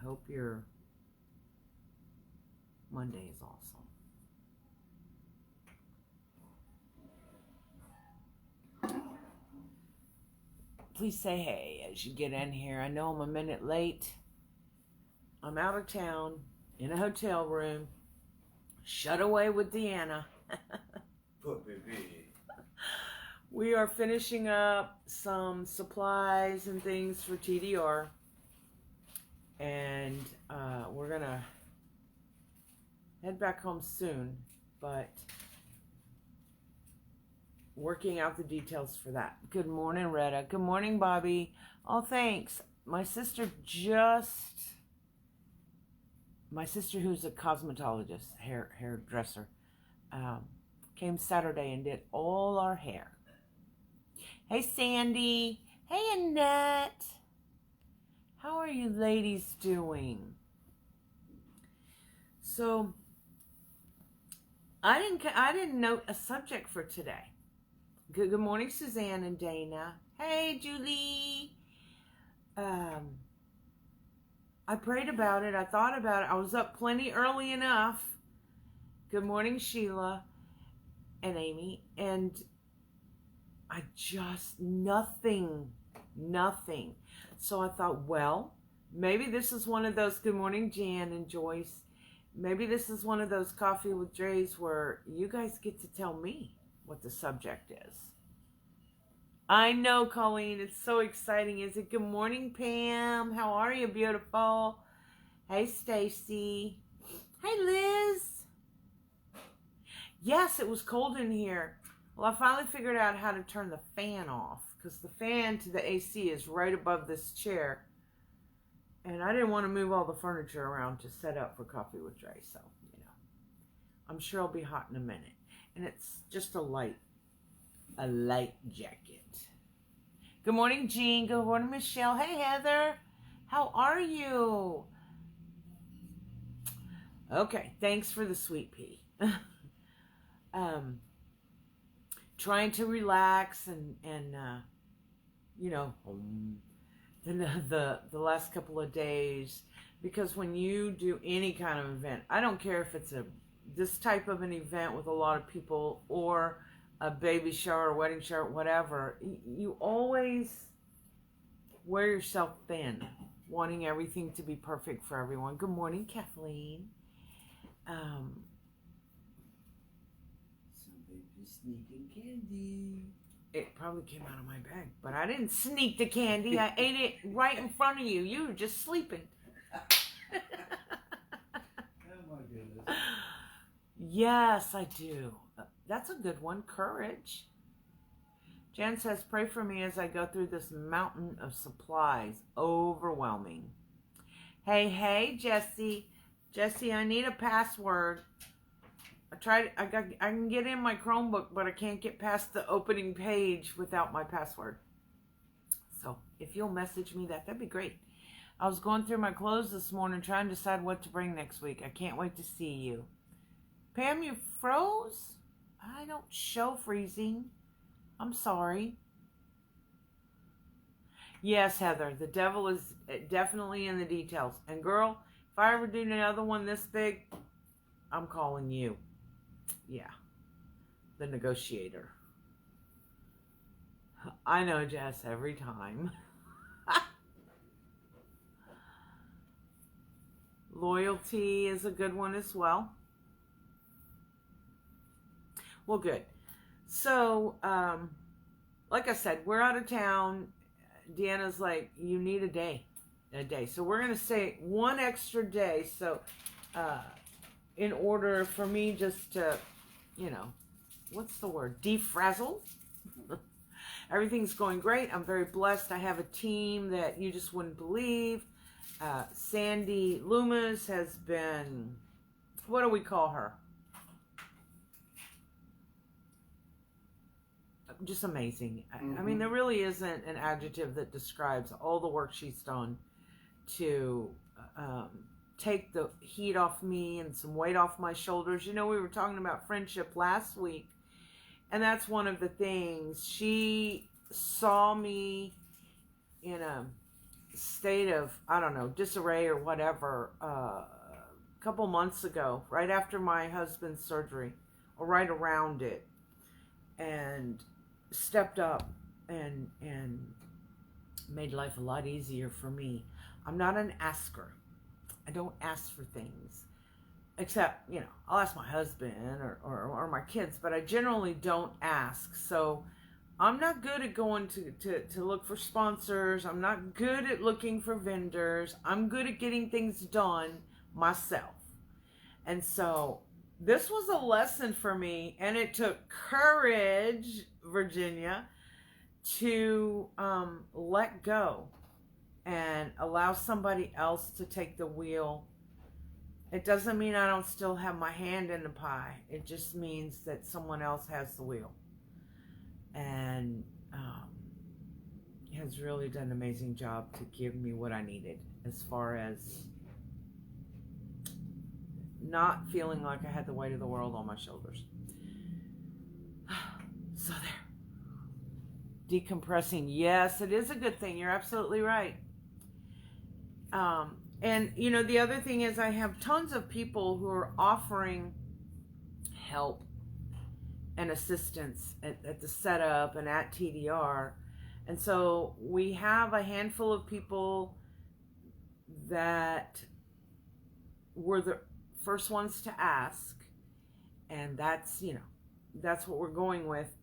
hope your Monday is awesome. Please say hey as you get in here. I know I'm a minute late. I'm out of town, in a hotel room, shut away with Deanna. Poor baby. We are finishing up some supplies and things for TDR. And we're going to head back home soon, but working out the details for that. Good morning, Retta. Good morning, Bobby. Oh, thanks. My sister who's a cosmetologist, hairdresser, came Saturday and did all our hair. Hey, Sandy. Hey, Annette. How are you ladies doing? So, I didn't note a subject for today. Good morning, Suzanne and Dana. Hey, Julie. I prayed about it. I thought about it. I was up plenty early enough. Good morning, Sheila and Amy. And I just, nothing. So I thought, well, maybe this is one of those, good morning, Jan and Joyce. Maybe this is one of those coffee with Dre's where you guys get to tell me what the subject is. I know, Colleen, it's so exciting, is it? Good morning, Pam. How are you, beautiful? Hey, Stacy. Hey, Liz. Yes, it was cold in here. Well, I finally figured out how to turn the fan off because the fan to the AC is right above this chair. And I didn't want to move all the furniture around to set up for Coffee with Dre, so, you know. I'm sure I'll be hot in a minute. And it's just a light jacket. Good morning, Jean. Good morning, Michelle. Hey, Heather. How are you? Okay, thanks for the sweet pea. Trying to relax and you know, the last couple of days, because when you do any kind of event, I don't care if it's this type of an event with a lot of people or a baby shower, wedding shower, whatever, you always wear yourself thin, wanting everything to be perfect for everyone. Good morning, Kathleen. Some baby sneaking candy. It probably came out of my bag, but I didn't sneak the candy. I ate it right in front of you. You were just sleeping. Oh my goodness. Yes, I do. That's a good one. Courage. Jan says, pray for me as I go through this mountain of supplies. Overwhelming. Hey, Jesse. Jesse, I need a password. I can get in my Chromebook, but I can't get past the opening page without my password. So if you'll message me that'd be great. I was going through my clothes this morning trying to decide what to bring next week. I can't wait to see you. Pam, you froze? I don't show freezing. I'm sorry. Yes, Heather, the devil is definitely in the details. And girl, if I ever do another one this big, I'm calling you. Yeah, the negotiator. I know, Jess, every time. Loyalty is a good one as well. Well, good. So, like I said, we're out of town. Deanna's like, you need a day. So we're going to say one extra day. So, in order for me just to, you know, what's the word? Defrazzle. Everything's going great. I'm very blessed. I have a team that you just wouldn't believe. Sandy Loomis has been, what do we call her? Just amazing. I mean, there really isn't an adjective that describes all the work she's done to take the heat off me and some weight off my shoulders. You know, we were talking about friendship last week, and that's one of the things. She saw me in a state of, I don't know, disarray or whatever, a couple months ago, right after my husband's surgery, or right around it, and stepped up and made life a lot easier for me. I'm not an asker. I don't ask for things. Except, I'll ask my husband or my kids, but I generally don't ask. So I'm not good at going to look for sponsors. I'm not good at looking for vendors. I'm good at getting things done myself. And so this was a lesson for me, and it took courage, Virginia, to let go and allow somebody else to take the wheel. It doesn't mean I don't still have my hand in the pie. It just means that someone else has the wheel. And has really done an amazing job to give me what I needed as far as not feeling like I had the weight of the world on my shoulders. So there. Decompressing. Yes, it is a good thing. You're absolutely right. And, the other thing is I have tons of people who are offering help and assistance at the setup and at TDR. And so we have a handful of people that were the first ones to ask. And that's what we're going with.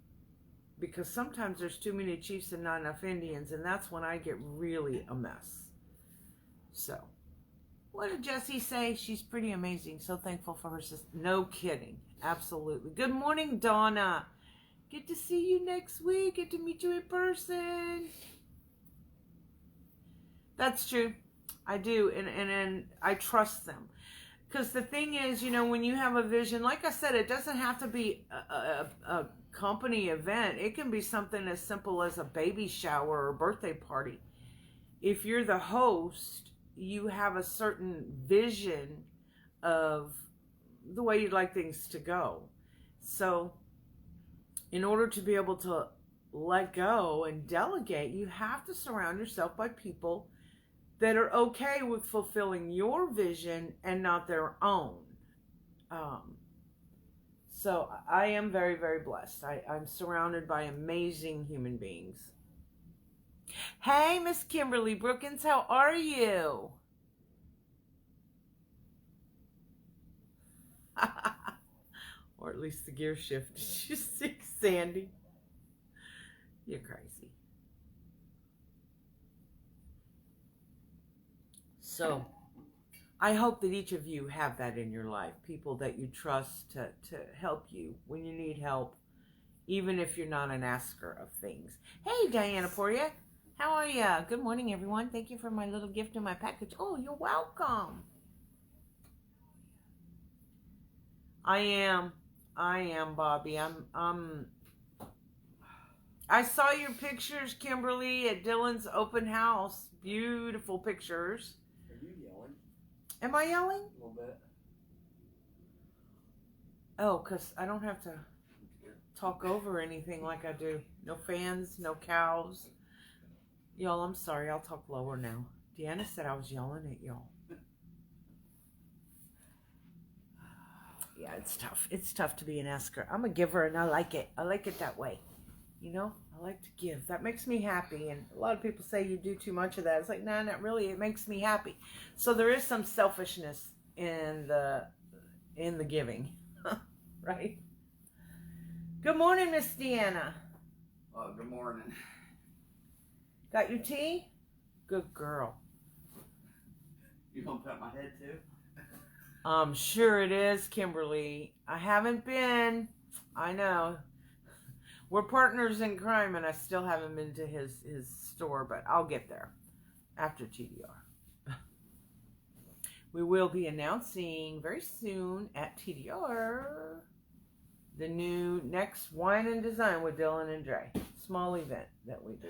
Because sometimes there's too many chiefs and not enough Indians. And that's when I get really a mess. So, what did Jessie say? She's pretty amazing. So thankful for her sister. No kidding. Absolutely. Good morning, Donna. Get to see you next week. Get to meet you in person. That's true. I do. And I trust them. Because the thing is, when you have a vision, like I said, it doesn't have to be a company event. It can be something as simple as a baby shower or birthday party. If you're the host, you have a certain vision of the way you'd like things to go. So in order to be able to let go and delegate, you have to surround yourself by people that are okay with fulfilling your vision and not their own. So I am very, very blessed. I'm surrounded by amazing human beings. Hey, Miss Kimberly Brookins, how are you? Or at least the gear shift. Did you see Sandy? You're crazy. So, I hope that each of you have that in your life. People that you trust to help you when you need help, even if you're not an asker of things. Hey, Diana Poria. How are you? Good morning, everyone. Thank you for my little gift in my package. Oh, you're welcome. I am, Bobby. I saw your pictures, Kimberly, at Dylan's open house. Beautiful pictures. Are you yelling? Am I yelling? A little bit. Oh, because I don't have to talk over anything like I do. No fans, no cows. Y'all, I'm sorry. I'll talk lower now. Deanna said I was yelling at y'all. Yeah, it's tough. It's tough to be an asker. I'm a giver, and I like it. I like it that way. I like to give. That makes me happy. And a lot of people say you do too much of that. It's like, nah, not really. It makes me happy. So there is some selfishness in the giving, right? Good morning, Miss Deanna. Good morning. Got your tea? Good girl. You gonna pet my head too? I'm sure it is, Kimberly. I haven't been. I know. We're partners in crime, and I still haven't been to his store, but I'll get there after TDR. We will be announcing very soon at TDR the new next Wine and Design with Dylan and Drea. Small event that we do.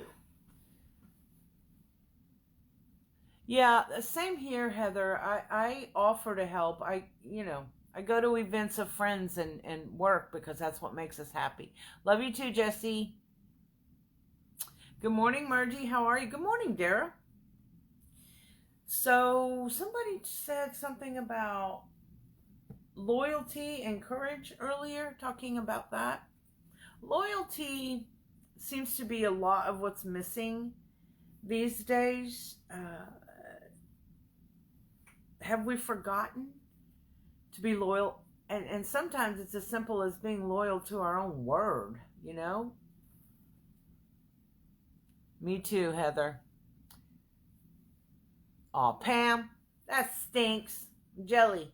Yeah, same here, Heather. I offer to help. I go to events of friends and work because that's what makes us happy. Love you too, Jessie. Good morning, Margie. How are you? Good morning, Dara. So somebody said something about loyalty and courage earlier, talking about that. Loyalty seems to be a lot of what's missing these days. Have we forgotten to be loyal? And sometimes it's as simple as being loyal to our own word, you know? Me too, Heather. Aw, Pam, that stinks. Jelly.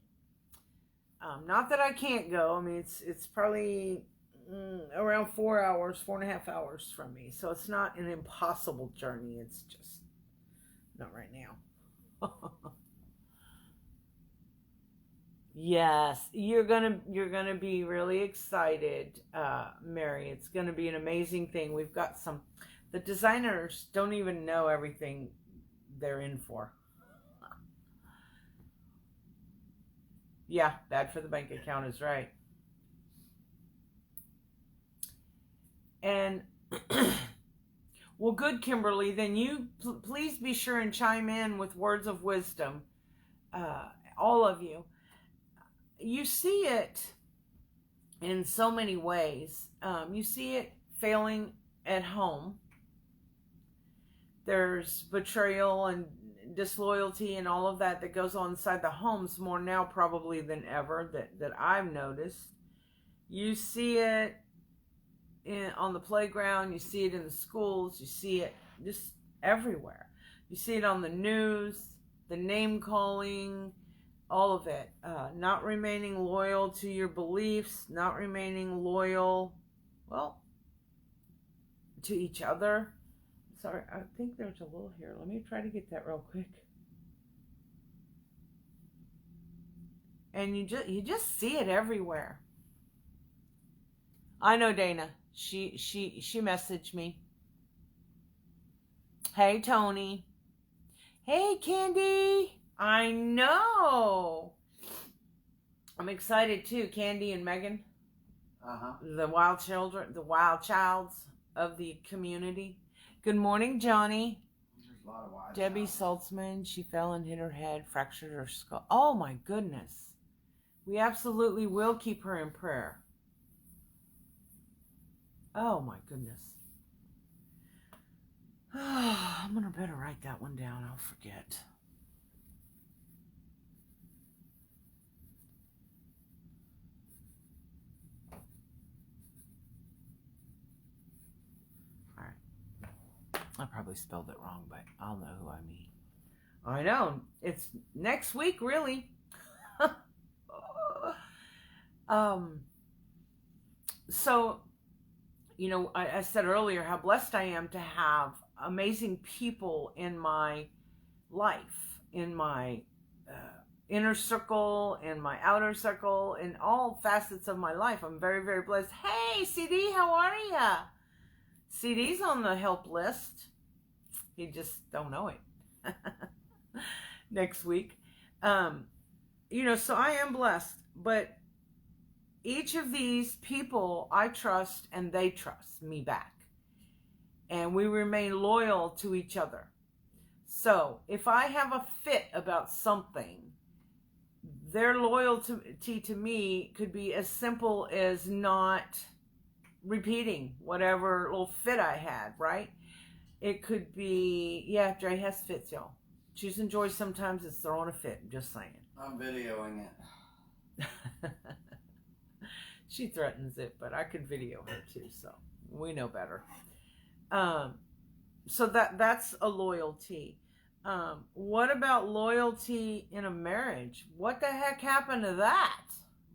Not that I can't go. I mean, it's probably around 4.5 hours from me. So it's not an impossible journey. It's just not right now. Yes, you're gonna be really excited, Mary. It's gonna be an amazing thing. We've got the designers don't even know everything they're in for. Yeah, bad for the bank account is right. And well, good, Kimberly. Then you please be sure and chime in with words of wisdom, all of you. You see it in so many ways. You see it failing at home. There's betrayal and disloyalty and all of that goes on inside the homes more now probably than ever that I've noticed. You see it on the playground. You see it in the schools. You see it just everywhere. You see it on the news, the name calling, all of it. Not remaining loyal to your beliefs, not remaining loyal, well, to each other. Sorry, I think there's a little here. Let me try to get that real quick. And you just see it everywhere. I know Dana. She messaged me. Hey Tony. Hey Candy. I know. I'm excited too. Candy and Megan. The wild childs of the community. Good morning, Johnny. Debbie Saltzman, she fell and hit her head, fractured her skull. Oh my goodness. We absolutely will keep her in prayer. Oh my goodness. I'm going to better write that one down. I'll forget. I probably spelled it wrong, but I'll know who I mean. I know. It's next week, really. So, you know, I said earlier how blessed I am to have amazing people in my life, in my inner circle, in my outer circle, in all facets of my life. I'm very, very blessed. Hey, CD, how are ya? CD's on the help list. You just don't know it. Next week. You know, so I am blessed. But each of these people I trust and they trust me back. And we remain loyal to each other. So if I have a fit about something, their loyalty to me could be as simple as not repeating whatever little fit I had, right? It could be, yeah, Drea has fits, y'all. Choose and joy sometimes it's throwing a fit, I'm just saying. I'm videoing it. She threatens it, but I could video her too, so we know better. So that's a loyalty. What about loyalty in a marriage? What the heck happened to that,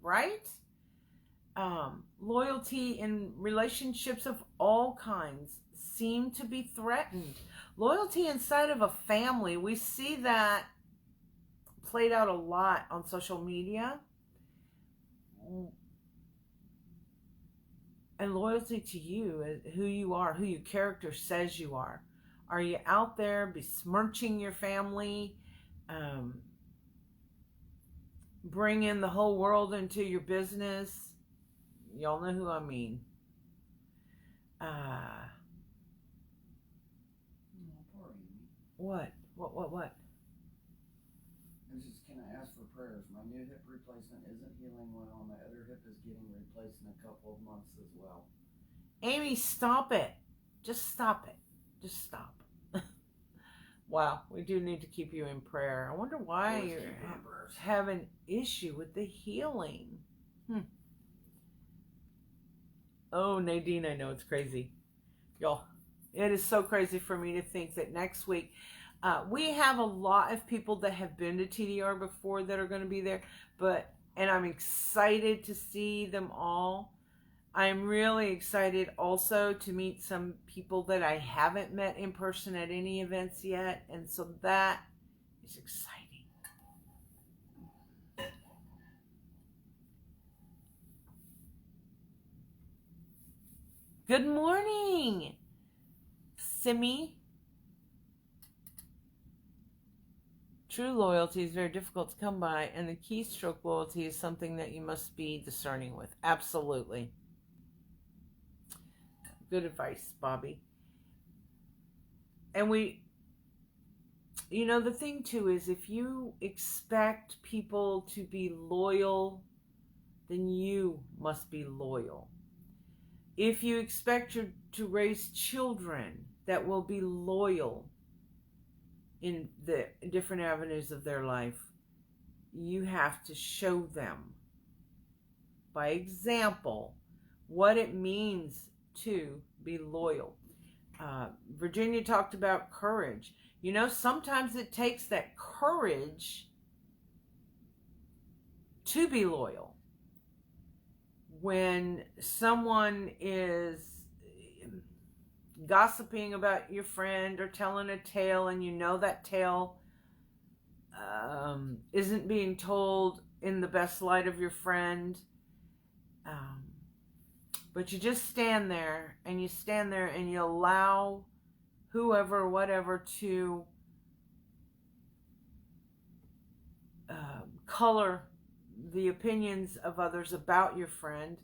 right? Loyalty in relationships of all kinds seem to be threatened. Loyalty inside of a family, we see that played out a lot on social media. And loyalty to you, who you are, who your character says you are. Are you out there besmirching your family, bringing the whole world into your business? Y'all know who I mean. What? Can I ask for prayers? My new hip replacement isn't healing well. My other hip is getting replaced in a couple of months as well. Amy, stop it. Just stop it. Just stop. Wow, we do need to keep you in prayer. I wonder why you're having issue with the healing. Oh, Nadine, I know it's crazy. Y'all, it is so crazy for me to think that next week, we have a lot of people that have been to TDR before that are going to be there, and I'm excited to see them all. I'm really excited also to meet some people that I haven't met in person at any events yet, and so that is exciting. Good morning, Simi. True loyalty is very difficult to come by, and the keystroke loyalty is something that you must be discerning with. Absolutely. Good advice, Bobby. And the thing too is if you expect people to be loyal, then you must be loyal. If you expect to raise children that will be loyal in the different avenues of their life, you have to show them by example what it means to be loyal. Virginia talked about courage. Sometimes it takes that courage to be loyal. When someone is gossiping about your friend or telling a tale, and that tale isn't being told in the best light of your friend, but you just stand there and you allow whoever, whatever, to color the opinions of others about your friend,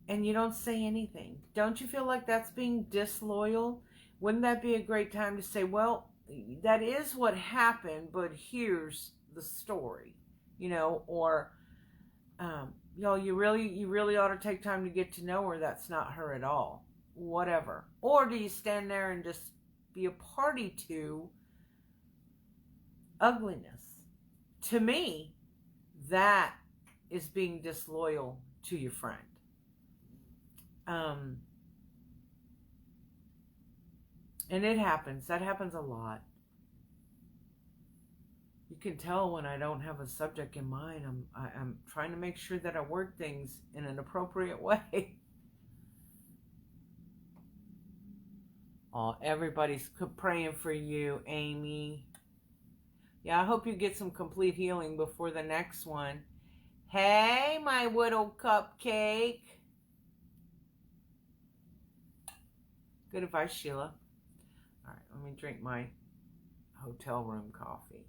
and you don't say anything. Don't you feel like that's being disloyal? Wouldn't that be a great time to say, well, that is what happened, but here's the story, or y'all, you really ought to take time to get to know her. That's not her at all. Whatever. Or do you stand there and just be a party to ugliness? To me, that is being disloyal to your friend. And it happens. That happens a lot. You can tell when I don't have a subject in mind. I'm trying to make sure that I word things in an appropriate way. Oh, everybody's praying for you, Amy. Yeah, I hope you get some complete healing before the next one. Hey, my little cupcake. Good advice, Sheila. All right, let me drink my hotel room coffee.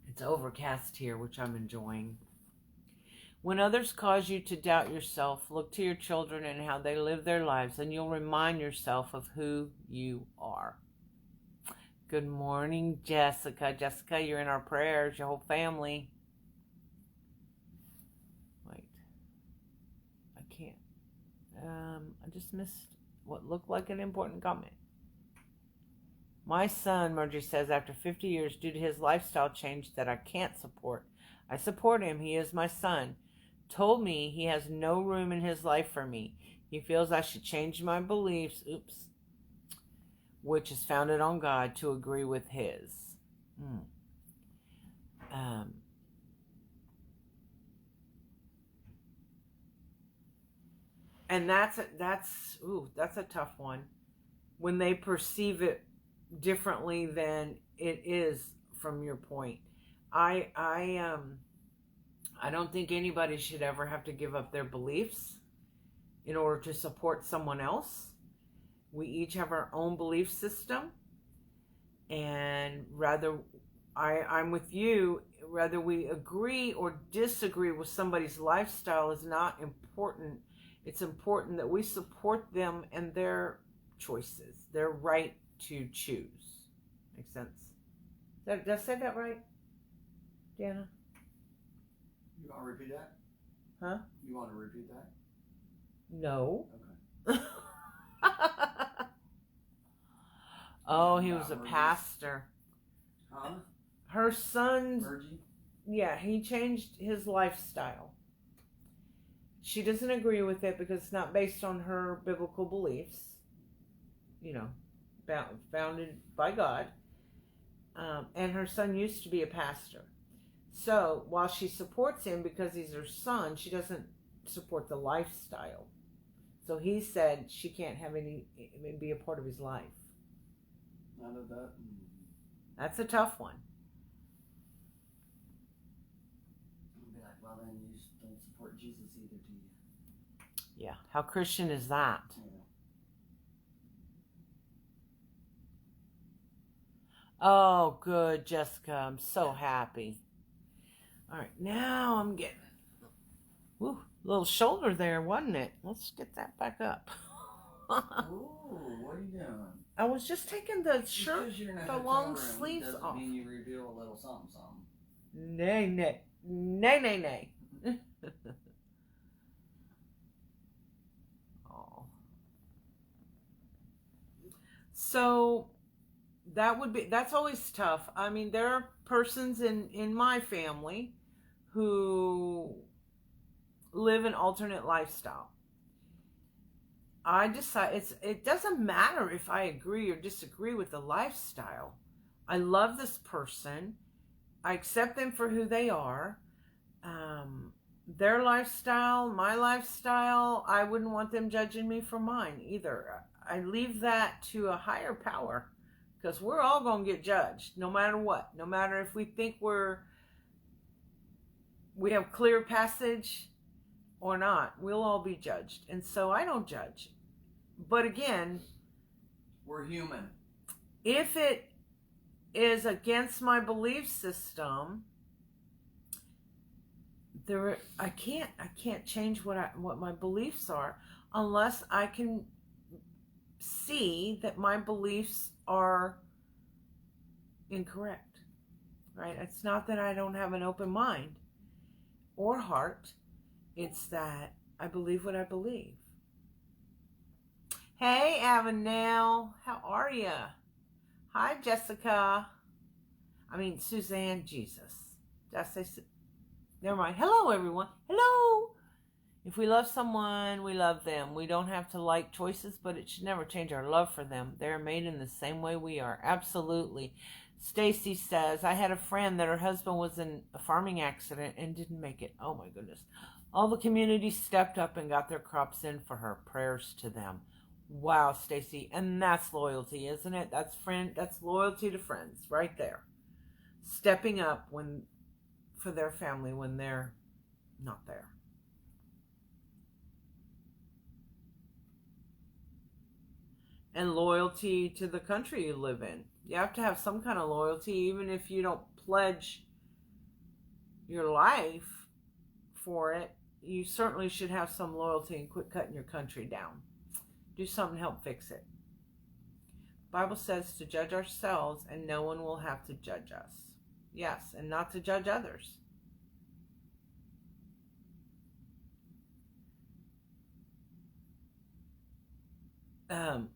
It's overcast here, which I'm enjoying. When others cause you to doubt yourself, look to your children and how they live their lives, and you'll remind yourself of who you are. Good morning, Jessica. Jessica, you're in our prayers, your whole family. Wait. I can't. I just missed what looked like an important comment. My son, Marjorie says, after 50 years, due to his lifestyle change that I can't support, I support him. He is my son. Told me he has no room in his life for me. He feels I should change my beliefs, which is founded on God, to agree with his. And that's a tough one. When they perceive it differently than it is from your point. I don't think anybody should ever have to give up their beliefs in order to support someone else. We each have our own belief system, and I'm with you, whether we agree or disagree with somebody's lifestyle is not important. It's important that we support them and their choices, their right to choose. Makes sense? Did I say that right, Deanna? You want to repeat that? Huh? You want to repeat that? No. Okay. Oh, he was a pastor. Huh? Her son's... Virgie? Yeah, he changed his lifestyle. She doesn't agree with it because it's not based on her biblical beliefs. You know, founded by God. And her son used to be a pastor. So while she supports him because he's her son, she doesn't support the lifestyle. So he said she can't have be a part of his life. None of that. That's a tough one. I'll be like, well, then you don't support Jesus either, do you? Yeah. How Christian is that? Yeah. Oh, good, Jessica. I'm so happy. All right, now I'm getting a little shoulder there, wasn't it? Let's get that back up. Ooh, what are you doing? I was just taking the shirt, the long sleeves doesn't off. Mean you reveal a little something, something. Nay, nay, nay, nay, nay. Oh. So that's always tough. I mean, there are persons in my family who live an alternate lifestyle. I decide it doesn't matter if I agree or disagree with the lifestyle. I love this person. I accept them for who they are. Their lifestyle, my lifestyle, I wouldn't want them judging me for mine either. I leave that to a higher power because we're all going to get judged no matter what. No matter if we think we have clear passage or not, we'll all be judged. And so I don't judge. But again, we're human. If it is against my belief system, I can't change what my beliefs are unless I can see that my beliefs are incorrect. Right? It's not that I don't have an open mind or heart. It's that I believe what I believe. Hey, Avenel. How are you? Hi, Jessica. Suzanne. Jesus. Did I say... Never mind. Hello, everyone. Hello. If we love someone, we love them. We don't have to like choices, but it should never change our love for them. They're made in the same way we are. Absolutely. Stacy says, I had a friend that her husband was in a farming accident and didn't make it. Oh, my goodness. All the community stepped up and got their crops in for her. Prayers to them. Wow, Stacy. And that's loyalty, isn't it? That's loyalty to friends right there. Stepping up for their family when they're not there. And loyalty to the country you live in. You have to have some kind of loyalty, even if you don't pledge your life for it. You certainly should have some loyalty and quit cutting your country down. Do something to help fix it. The Bible says to judge ourselves and no one will have to judge us. Yes, and not to judge others. And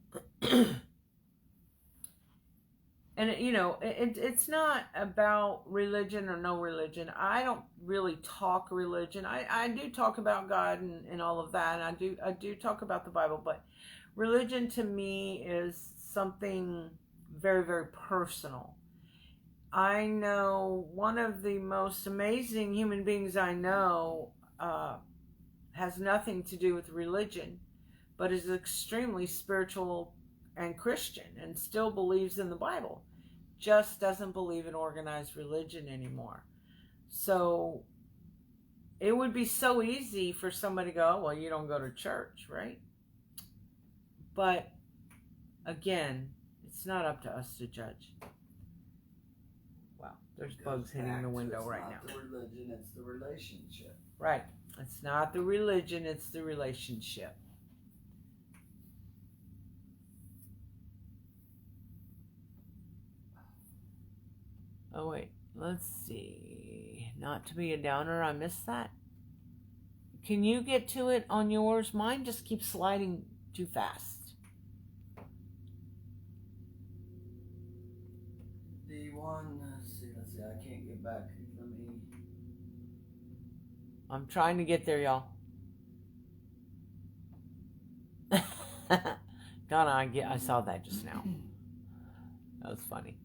it's not about religion or no religion. I don't really talk religion. I do talk about God and all of that, and I do talk about the Bible, but religion to me is something very, very personal. I know one of the most amazing human beings I know has nothing to do with religion, but is extremely spiritual and Christian and still believes in the Bible. Just doesn't believe in organized religion anymore. So it would be so easy for somebody to go, well, you don't go to church, right? But again, it's not up to us to judge. Wow, there's bugs hitting the window right now. It's not the religion, it's the relationship. Right. It's not the religion, it's the relationship. Oh, wait. Let's see. Not to be a downer. I missed that. Can you get to it on yours? Mine just keeps sliding too fast. The one, let's see. I can't get back. Let me. I'm trying to get there, y'all. Donna, I saw that just now. That was funny.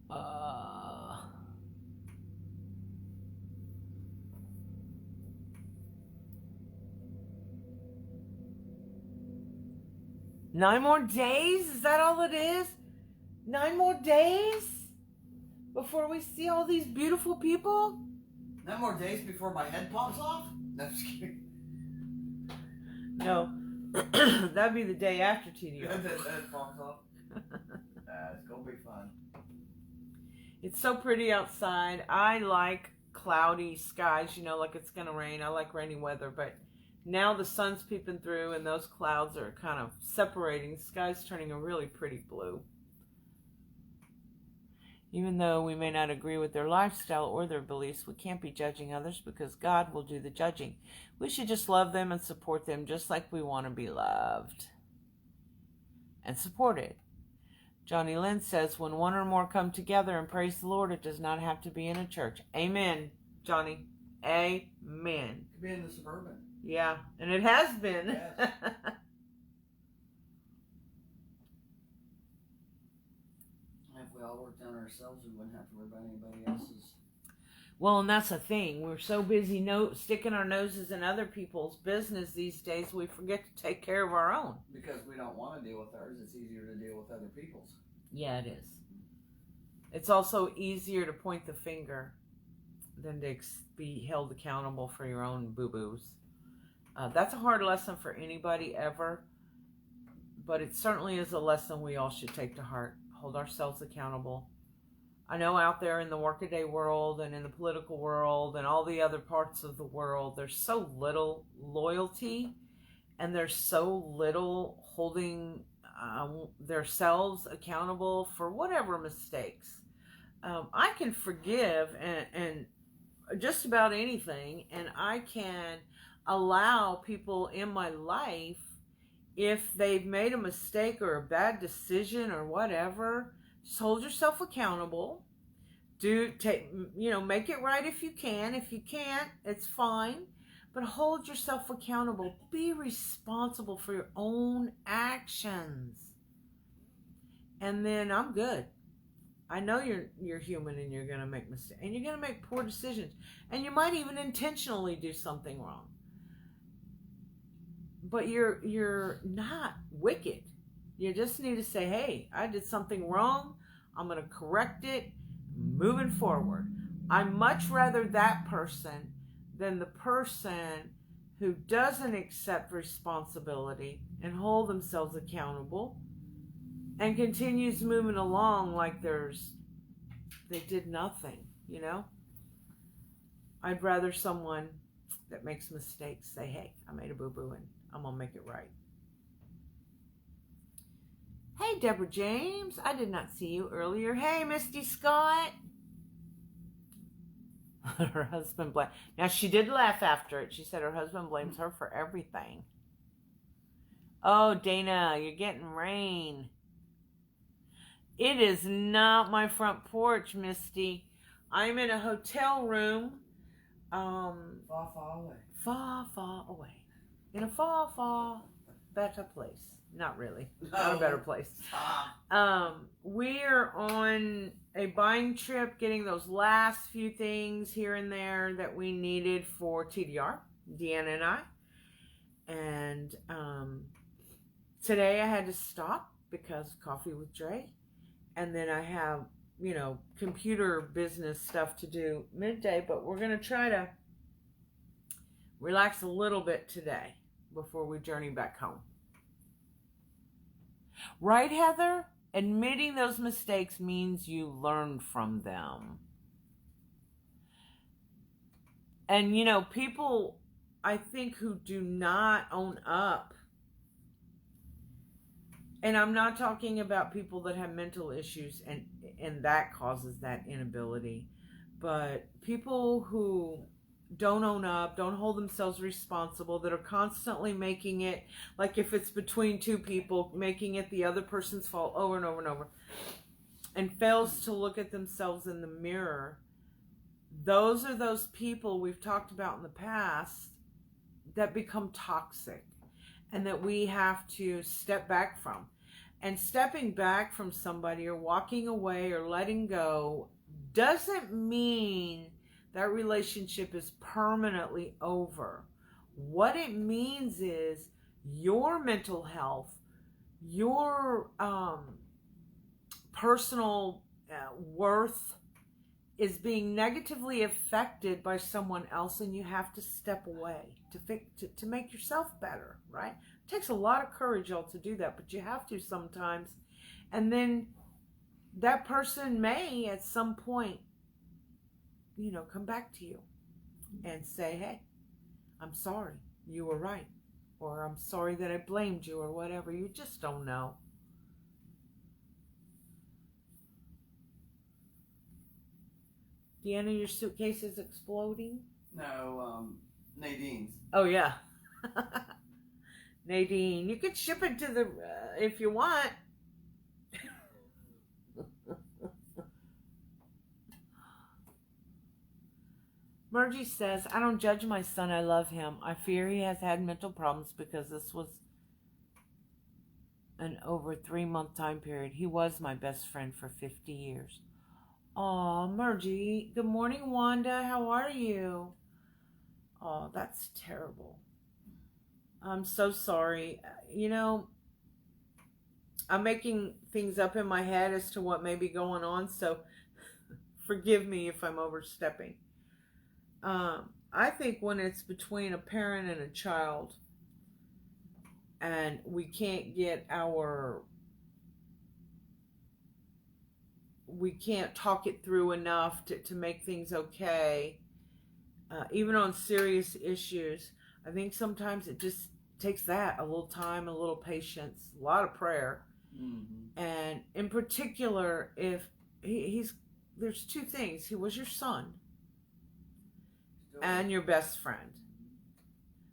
Uh, 9 more days? Is that all it is? 9 more days? Before we see all these beautiful people? 9 more days before my head pops off? No, I'm just kidding. No. That'd be the day after TDR. The head pops off. It's gonna be fun. It's so pretty outside. I like cloudy skies, like it's gonna rain. I like rainy weather, but now the sun's peeping through and those clouds are kind of separating. The sky's turning a really pretty blue. Even though we may not agree with their lifestyle or their beliefs, we can't be judging others because God will do the judging. We should just love them and support them just like we want to be loved and supported. Johnny Lynn says, when one or more come together and praise the Lord, it does not have to be in a church. Amen, Johnny. Amen. Could be in the Suburban. Yeah, and it has been. Yes. If we all worked on ourselves, we wouldn't have to worry about anybody else's. Well, and that's the thing. We're so busy sticking our noses in other people's business these days, we forget to take care of our own. Because we don't want to deal with ours, it's easier to deal with other people's. Yeah, it is. It's also easier to point the finger than to be held accountable for your own boo-boos. That's a hard lesson for anybody ever, but it certainly is a lesson we all should take to heart. Hold ourselves accountable. I know out there in the workaday world and in the political world and all the other parts of the world, there's so little loyalty and there's so little holding themselves accountable for whatever mistakes. I can forgive and just about anything, and I can allow people in my life, if they've made a mistake or a bad decision or whatever, just hold yourself accountable. Make it right if you can. If you can't, it's fine. But hold yourself accountable. Be responsible for your own actions. And then I'm good. I know you're human and you're going to make mistakes. And you're going to make poor decisions. And you might even intentionally do something wrong. But you're not wicked. You just need to say, hey, I did something wrong. I'm going to correct it. Moving forward. I'd much rather that person than the person who doesn't accept responsibility and hold themselves accountable and continues moving along like they did nothing, I'd rather someone that makes mistakes say, hey, I made a boo-boo and I'm going to make it right. Hey, Deborah James. I did not see you earlier. Hey, Misty Scott. Her husband blamed. Now, she did laugh after it. She said her husband blames her for everything. Oh, Dana, you're getting rain. It is not my front porch, Misty. I'm in a hotel room. Far, far away. Far, far away. In a far, far better place. Not really. No. Not a better place. We're on a buying trip, getting those last few things here and there that we needed for TDR, Deanna and I. And today I had to stop because of coffee with Drea. And then I have, computer business stuff to do midday. But we're going to try to relax a little bit today before we journey back home. Right, Heather? Admitting those mistakes means you learn from them. And, people, I think, who do not own up. And I'm not talking about people that have mental issues and that causes that inability. But people who don't own up, don't hold themselves responsible, that are constantly making it, like if it's between two people, making it the other person's fault over and over and over, and fails to look at themselves in the mirror. Those are those people we've talked about in the past that become toxic and that we have to step back from. And stepping back from somebody or walking away or letting go doesn't mean that relationship is permanently over. What it means is your mental health, your personal worth is being negatively affected by someone else, and you have to step away to make yourself better, right? It takes a lot of courage, y'all, to do that, but you have to sometimes. And then that person may at some point, come back to you and say, hey, I'm sorry, you were right, or I'm sorry that I blamed you, or whatever. You just don't know. Deanna, your suitcase is exploding? No, Nadine's. Oh, yeah. Nadine, you could ship it to the, if you want. Margie says, I don't judge my son. I love him. I fear he has had mental problems because this was an over 3-month time period. He was my best friend for 50 years. Aw, Margie. Good morning, Wanda. How are you? Oh, that's terrible. I'm so sorry. I'm making things up in my head as to what may be going on, so forgive me if I'm overstepping. I think when it's between a parent and a child, and we can't talk it through enough to make things okay, even on serious issues, I think sometimes it just takes that, a little time, a little patience, a lot of prayer. Mm-hmm. And in particular, if there's two things. He was your son and your best friend.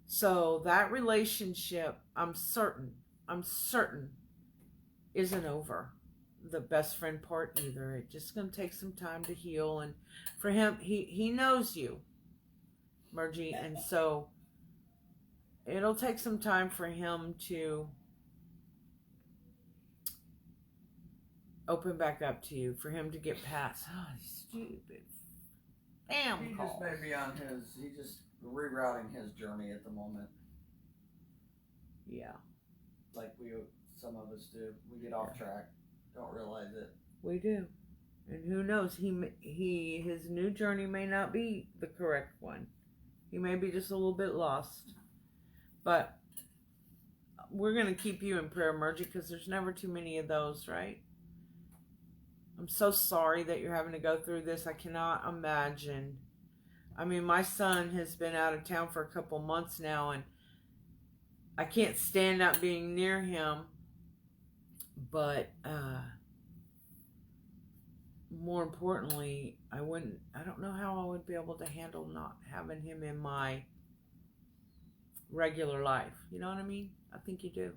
So that relationship, I'm certain, isn't over. The best friend part either. It's just going to take some time to heal. And for him, he knows you, Margie. And so it'll take some time for him to open back up to you, for him to get past, stupid spam He calls. just may be he's just rerouting his journey at the moment. Yeah. Like some of us do. We get off track, don't realize it. We do. And who knows, his new journey may not be the correct one. He may be just a little bit lost. But we're going to keep you in prayer, Margie, because there's never too many of those, right? I'm so sorry that you're having to go through this. I cannot imagine. I mean, my son has been out of town for a couple months now, and I can't stand not being near him. But more importantly, I don't know how I would be able to handle not having him in my regular life. You know what I mean? I think you do.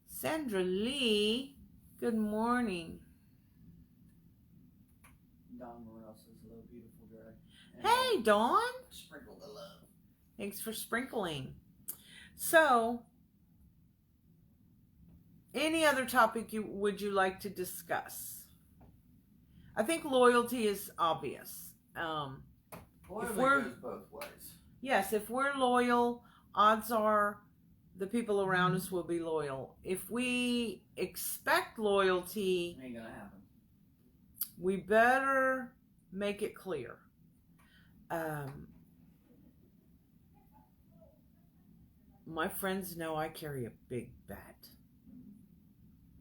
Sandra Lee, good morning. Dawn Morales says, hello, beautiful Drea. Hey, Dawn. Sprinkle the love. Thanks for sprinkling. So, any other topic would you like to discuss? I think loyalty is obvious. Loyalty goes both ways. Yes, if we're loyal, odds are the people around us will be loyal. If we expect loyalty, ain't gonna happen. We better make it clear. My friends know I carry a big bat.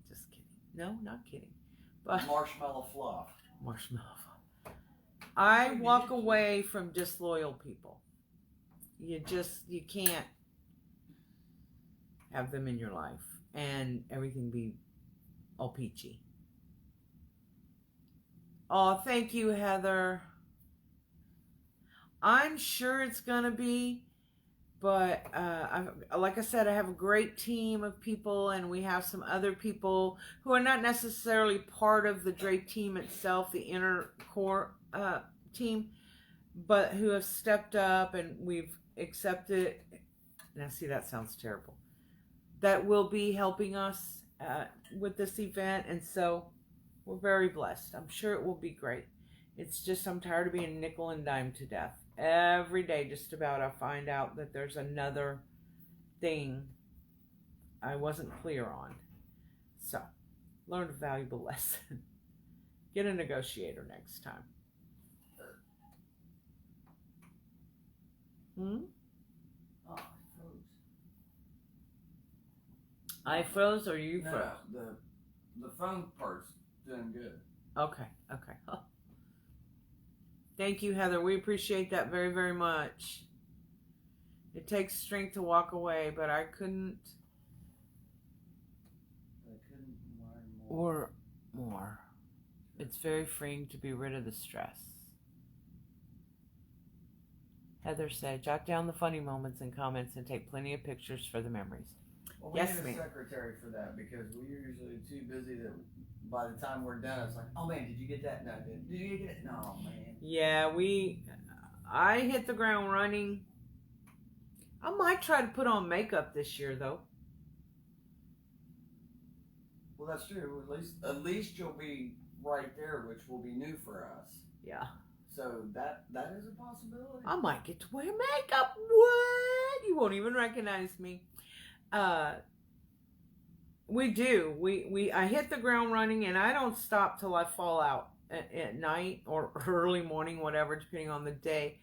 Just kidding. No, not kidding. But Marshmallow fluff. I walk away from disloyal people. You can't have them in your life and everything be all peachy. Oh, thank you, Heather. I'm sure it's gonna be, but like I said, I have a great team of people, and we have some other people who are not necessarily part of the Drea team itself, the inner core team, but who have stepped up, and we've accepted. Now, see, that sounds terrible. That will be helping us with this event, and so we're very blessed. I'm sure it will be great. It's just I'm tired of being nickel and dime to death. Every day, just about, I find out that there's another thing I wasn't clear on. So, learned a valuable lesson. Get a negotiator next time. Oh, I froze or you froze? No, the phone part's doing good. Okay. Thank you, Heather. We appreciate that very, very much. It takes strength to walk away, but I couldn't. learn more. Or more. It's very freeing to be rid of the stress. Heather said, jot down the funny moments and comments and take plenty of pictures for the memories. Well, we Yes, need ma'am. a secretary for that because we're usually too busy that by the time we're done, it's like, oh man, did you get that? No, did you get it? No, man. Yeah, I hit the ground running. I might try to put on makeup this year, though. Well, that's true. At least you'll be right there, which will be new for us. Yeah. So that is a possibility. I might get to wear makeup. What? You won't even recognize me. We do. I hit the ground running, and I don't stop till I fall out at night or early morning, whatever, depending on the day.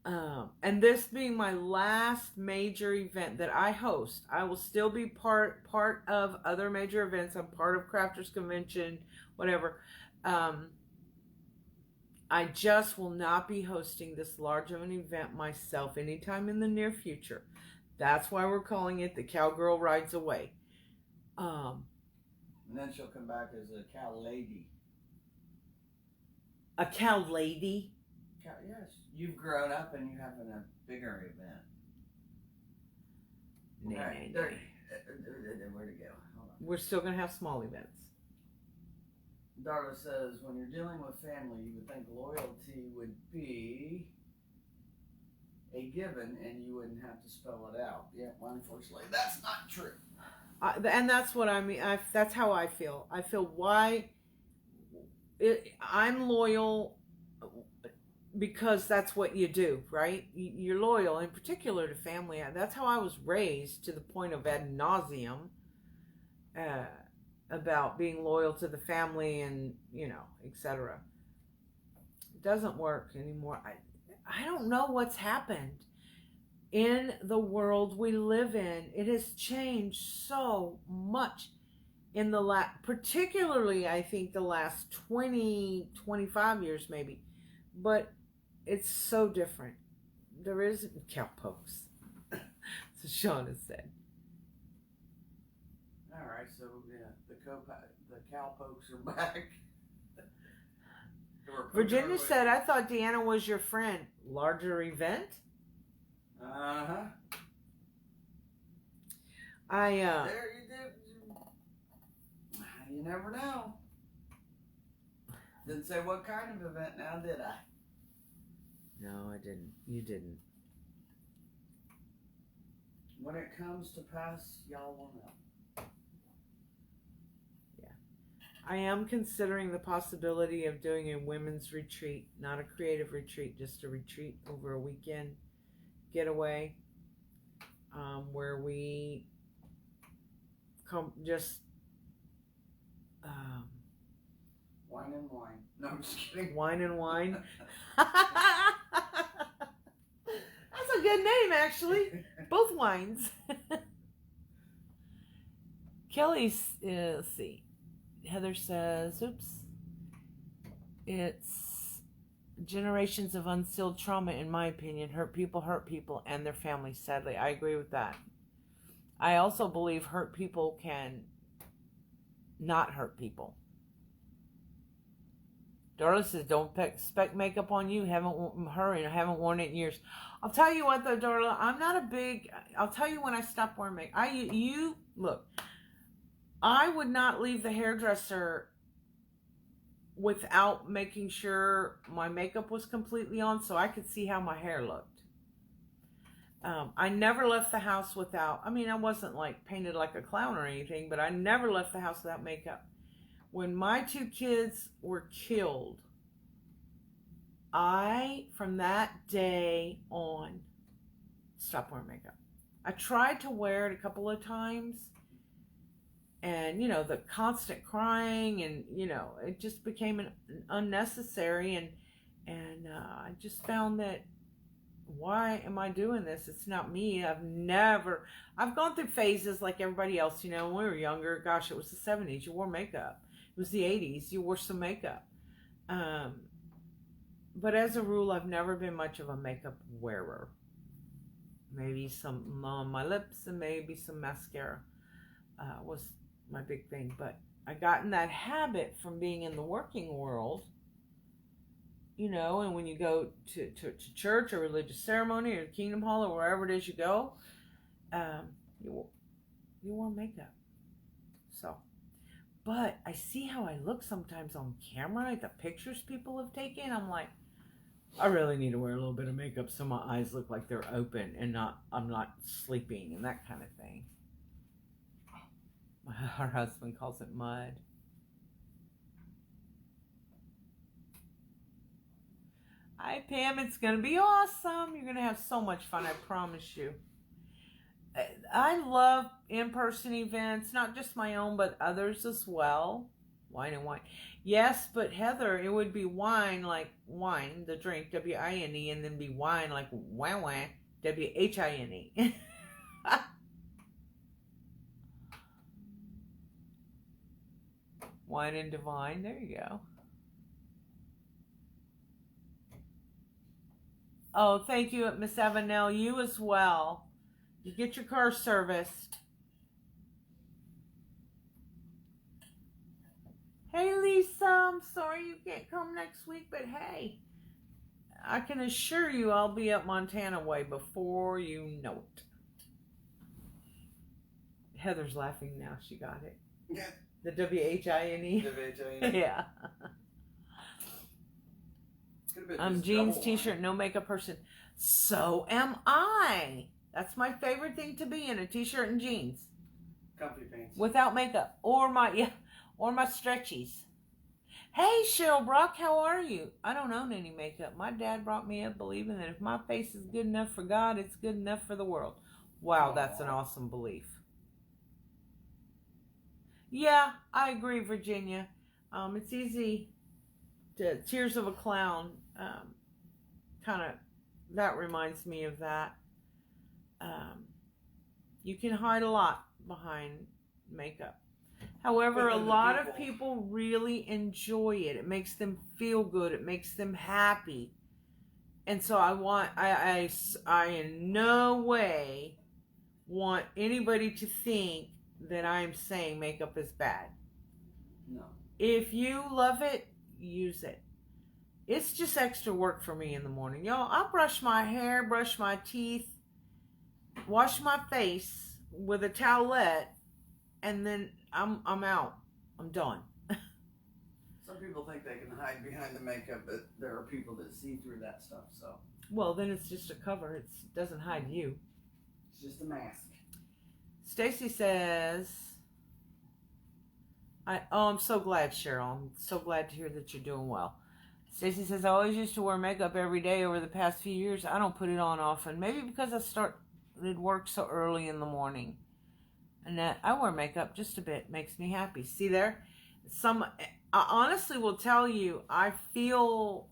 And this being my last major event that I host, I will still be part of other major events. I'm part of Crafters Convention, whatever. I just will not be hosting this large of an event myself anytime in the near future. That's why we're calling it the Cowgirl Rides Away. And then she'll come back as a cow lady. A cow lady? Yes. You've grown up and you're having a bigger event. Nay. Where'd it go? Hold on. We're still going to have small events. Darla says, when you're dealing with family, you would think loyalty would be a given and you wouldn't have to spell it out. Yeah, well, unfortunately, that's not true. And that's what I mean. That's how I feel. I feel I'm loyal because that's what you do, right? You're loyal, in particular to family. That's how I was raised, to the point of ad nauseum, about being loyal to the family and, etc. It doesn't work anymore. I don't know what's happened in the world we live in. It has changed so much in particularly, I think, the last 20, 25 years maybe. But it's so different. There isn't cowpokes. So Sean has said. All right, so yeah, the cowpokes are back. Virginia said, I thought Deanna was your friend. Larger event? Uh-huh. There you did. You never know. Didn't say what kind of event now, did I? No, I didn't. You didn't. When it comes to pass, y'all will know. Yeah. I am considering the possibility of doing a women's retreat, not a creative retreat, just a retreat over a weekend getaway, where we come just wine and wine. No, I'm just kidding. Wine and wine. That's a good name, actually. Both wines. Kelly's, let's see. Heather says, oops. It's generations of unsealed trauma, in my opinion. Hurt people, and their families, sadly. I agree with that. I also believe hurt people can not hurt people. Darla says, don't expect makeup on you. Haven't worn it in years. I'll tell you what though, Darla, I'm not a big, I'll tell you when I stopped wearing makeup. Look, I would not leave the hairdresser without making sure my makeup was completely on so I could see how my hair looked. I never left the house without, I wasn't like painted like a clown or anything, but I never left the house without makeup. When my 2 kids were killed, from that day on, stopped wearing makeup. I tried to wear it a couple of times, and, the constant crying, and, it just became unnecessary, and I just found that, why am I doing this? It's not me. I've gone through phases like everybody else, when we were younger. Gosh, it was the 70s. You wore makeup. It was the 80s. You wore some makeup. But as a rule, I've never been much of a makeup wearer. Maybe some on my lips and maybe some mascara was my big thing. But I got in that habit from being in the working world. And when you go to church or religious ceremony or Kingdom Hall or wherever it is you go, you wear makeup. So, but I see how I look sometimes on camera, like the pictures people have taken. I'm like, I really need to wear a little bit of makeup so my eyes look like they're open and I'm not sleeping and that kind of thing. Our husband calls it mud. Hi, Pam. It's going to be awesome. You're going to have so much fun, I promise you. I love in-person events, not just my own, but others as well. Wine and wine. Yes, but Heather, it would be wine like wine, the drink, W-I-N-E, and then be wine like wine, W-H-I-N-E. Wine and divine. There you go. Oh, thank you, Miss Avanel. You as well. You get your car serviced. Hey, Lisa. I'm sorry you can't come next week, but hey, I can assure you I'll be up Montana way before you know it. Heather's laughing now. She got it. Yeah. The W-H-I-N-E. W-H-I-N-E. Yeah. Jeans, t-shirt, no makeup person. So am I. That's my favorite thing to be in, a t-shirt and jeans. Comfy pants. Without makeup. Or my stretchies. Hey, Cheryl Brock, how are you? I don't own any makeup. My dad brought me up believing that if my face is good enough for God, it's good enough for the world. Wow, that's an awesome belief. Yeah, I agree, Virginia. It's easy to Tears of a Clown. That reminds me of that. You can hide a lot behind makeup. However, a lot of people really enjoy it. It makes them feel good. It makes them happy. And so I in no way want anybody to think that I'm saying makeup is bad. No. If you love it, use it. It's just extra work for me in the morning. Y'all, I brush my hair, brush my teeth, wash my face with a towelette, and then I'm out. I'm done. Some people think they can hide behind the makeup, but there are people that see through that stuff, so. Well, then it's just a cover. It doesn't hide you. It's just a mask. Stacy says, I'm so glad, Cheryl. I'm so glad to hear that you're doing well. Stacy says, I always used to wear makeup every day over the past few years. I don't put it on often. Maybe because I started work so early in the morning. And that I wear makeup just a bit. Makes me happy. See there? I honestly will tell you, I feel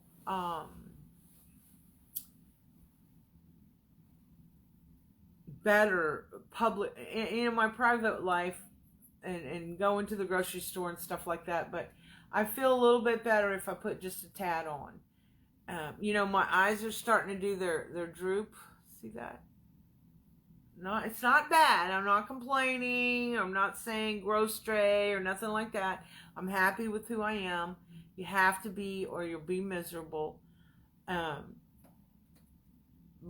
better in my private life and going to the grocery store and stuff like that, but I feel a little bit better if I put just a tad on. My eyes are starting to do their droop. See that? No, it's not bad. I'm not complaining. I'm not saying grow stray or nothing like that. I'm happy with who I am. You have to be, or you'll be miserable. But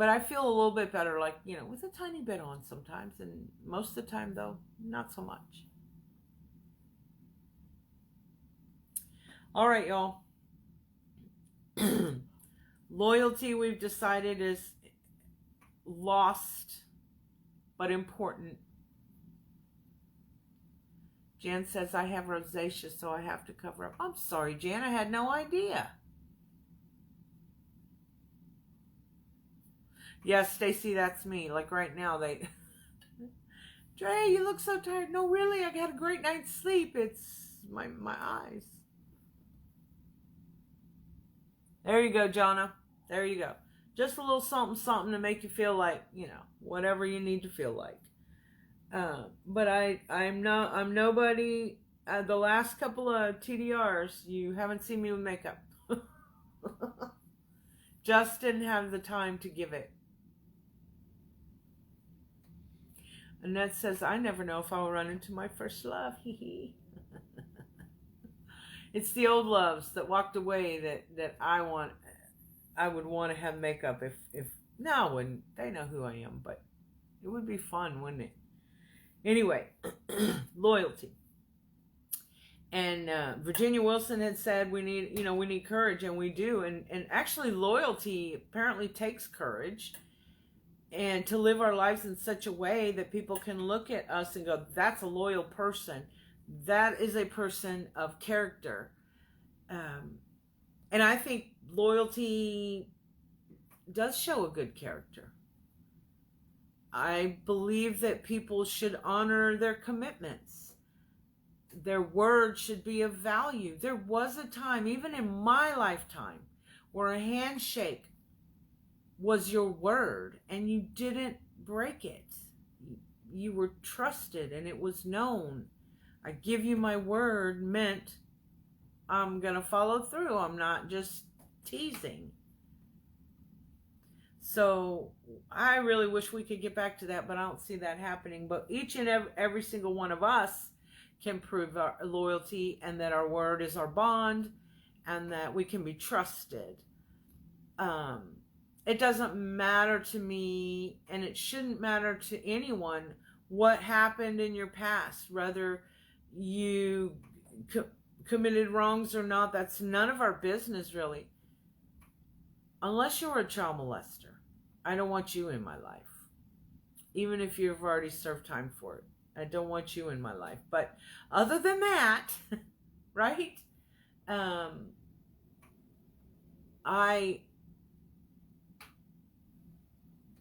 I feel a little bit better, like, with a tiny bit on sometimes. And most of the time, though, not so much. All right, y'all. Loyalty, we've decided, is lost but important. Jan says, I have rosacea, so I have to cover up. I'm sorry, Jan, I had no idea. Yes, Stacy, that's me. Like right now, Drea, you look so tired. No, really, I had a great night's sleep. It's my eyes. There you go, Jonna. There you go. Just a little something to make you feel like, whatever you need to feel like. But I'm nobody. The last couple of TDRs, you haven't seen me with makeup. Just didn't have the time to give it. Annette says, I never know if I'll run into my first love. It's the old loves that walked away that I would want to have makeup if no, I wouldn't. They know who I am, but it would be fun, wouldn't it? Anyway, loyalty. And Virginia Wilson had said we need courage, and we do. And actually, loyalty apparently takes courage, and to live our lives in such a way that people can look at us and go, that's a loyal person. That is a person of character. And I think loyalty does show a good character. I believe that people should honor their commitments. Their word should be of value. There was a time, even in my lifetime, where a handshake was your word and you didn't break it. You were trusted and it was known. I give you my word meant I'm going to follow through. I'm not just teasing. So I really wish we could get back to that, but I don't see that happening. But each and every single one of us can prove our loyalty, and that our word is our bond, and that we can be trusted. It doesn't matter to me, and it shouldn't matter to anyone, what happened in your past, whether you committed wrongs or not. That's none of our business, really. Unless you're a child molester, I don't want you in my life. Even if you've already served time for it, I don't want you in my life. But other than that, right? I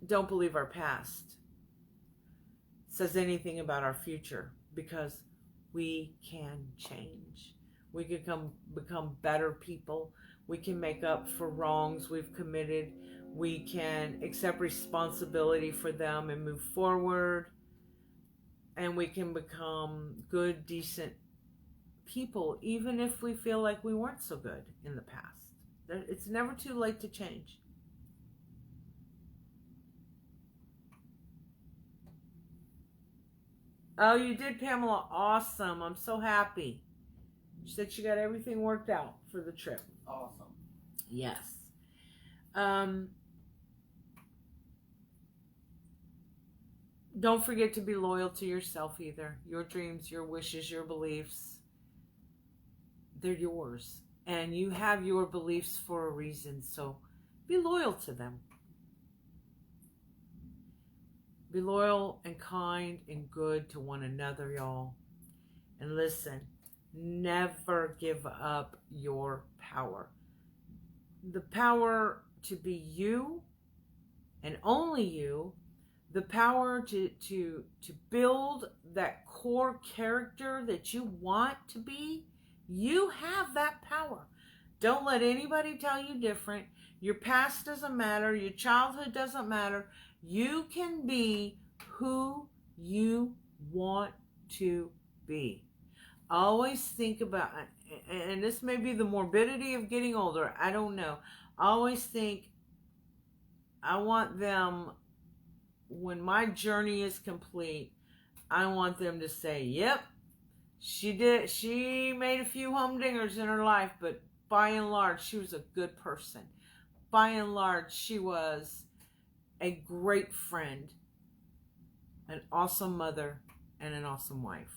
don't believe our past says anything about our future, because we can change. We can become better people. We can make up for wrongs we've committed. We can accept responsibility for them and move forward. And we can become good, decent people, even if we feel like we weren't so good in the past. It's never too late to change. Oh, you did, Pamela. Awesome. I'm so happy. She said she got everything worked out for the trip. Awesome. Yes. Don't forget to be loyal to yourself either. Your dreams, your wishes, your beliefs, they're yours. And you have your beliefs for a reason, so be loyal to them. Be loyal and kind and good to one another, y'all. And listen, never give up your power. The power to be you and only you. The power to build that core character that you want to be. You have that power. Don't let anybody tell you different. Your past doesn't matter. Your childhood doesn't matter. You can be who you want to be. Always think about, and this may be the morbidity of getting older, I don't know. I always think I want them, when my journey is complete, I want them to say, yep, she made a few humdingers in her life, but by and large, she was a good person. By and large, she was a great friend, an awesome mother, and an awesome wife.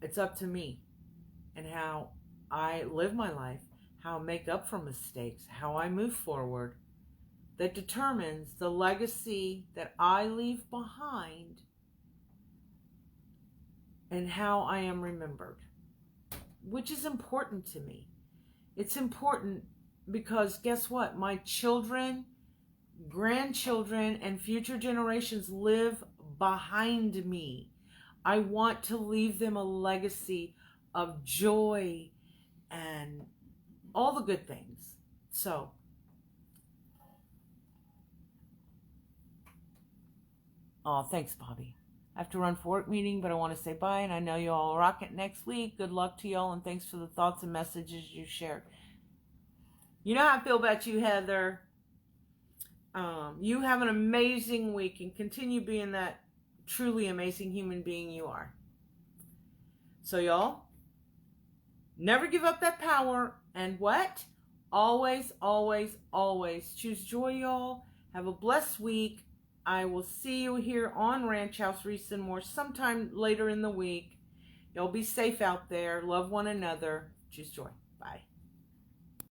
It's up to me and how I live my life, how I make up for mistakes, how I move forward, that determines the legacy that I leave behind and how I am remembered, which is important to me. It's important because guess what? My children, grandchildren, and future generations live behind me. I want to leave them a legacy of joy and all the good things. So, oh, thanks, Bobby. I have to run for work meeting, but I want to say bye, and I know you all rock it next week. Good luck to y'all, and thanks for the thoughts and messages you shared. You know how I feel about you, Heather. You have an amazing week, and continue being that truly amazing human being you are. So, y'all, never give up that power, and what? Always, always, always choose joy, y'all. Have a blessed week. I will see you here on Ranch House Reese and More sometime later in the week. Y'all be safe out there. Love one another. Choose joy.